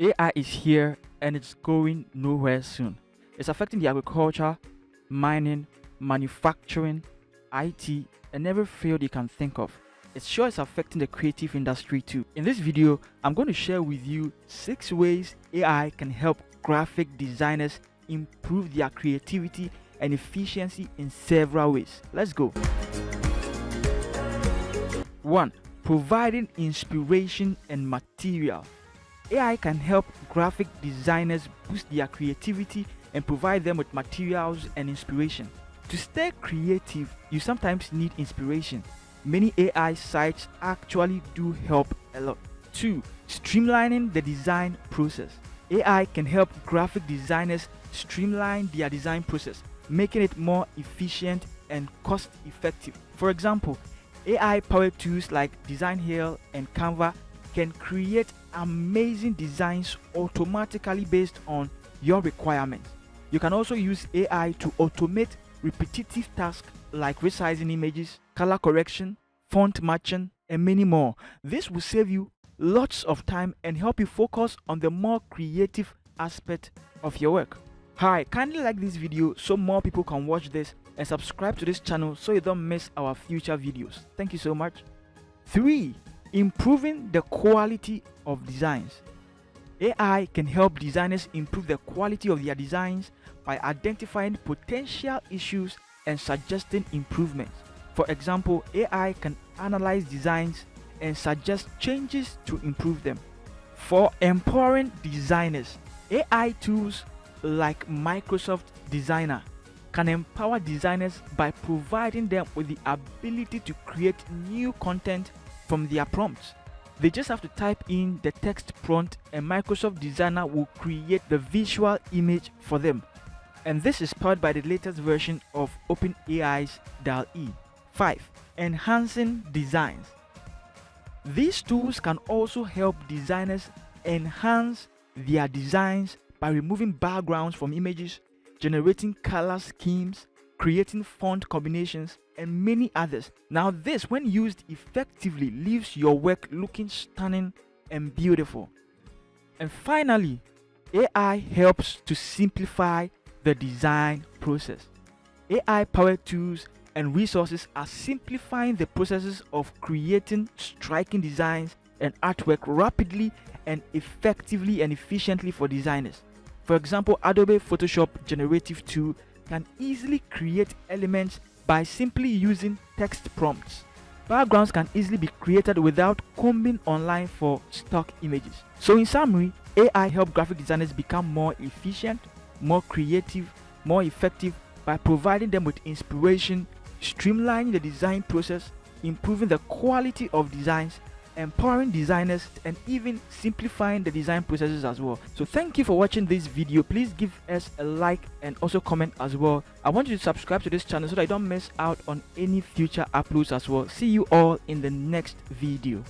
AI is here and it's going nowhere soon. It's affecting the agriculture, mining, manufacturing, IT, and every field you can think of. It's sure it's affecting the creative industry too. In this video, I'm going to share with you 6 ways AI can help graphic designers improve their creativity and efficiency in several ways. Let's go. 1. Providing inspiration and material. AI can help graphic designers boost their creativity and provide them with materials and inspiration. To stay creative, you sometimes need inspiration. Many AI sites actually do help a lot. 2. Streamlining the design process. AI can help graphic designers streamline their design process, making it more efficient and cost effective. For example, AI-powered tools like Design Hill and Canva can create amazing designs automatically based on your requirements. You can also use AI to automate repetitive tasks like resizing images, color correction, font matching, and many more. This will save you lots of time and help you focus on the more creative aspect of your work. Hi, kindly like this video so more people can watch this, and subscribe to this channel so you don't miss our future videos. Thank you so much. 3. Improving the quality of designs. AI can help designers improve the quality of their designs by identifying potential issues and suggesting improvements. For example, AI can analyze designs and suggest changes to improve them. 4. Empowering designers. AI tools like Microsoft Designer can empower designers by providing them with the ability to create new content from their prompts. They just have to type in the text prompt and Microsoft Designer will create the visual image for them. And this is powered by the latest version of OpenAI's DALL-E. 5. Enhancing designs. These tools can also help designers enhance their designs by removing backgrounds from images, generating color schemes, creating font combinations, and many others. Now this, when used effectively, leaves your work looking stunning and beautiful. And finally, AI helps to simplify the design process. AI-powered tools and resources are simplifying the processes of creating striking designs and artwork rapidly and effectively and efficiently for designers. For example, Adobe Photoshop Generative tool can easily create elements by simply using text prompts. Backgrounds can easily be created without combing online for stock images. So in summary, AI helps graphic designers become more efficient, more creative, more effective by providing them with inspiration, streamlining the design process, improving the quality of designs, empowering designers, and even simplifying the design processes as well. So thank you for watching this video. Please give us a like and also comment as well. I want you to subscribe to this channel so that you don't miss out on any future uploads as well. See you all in the next video.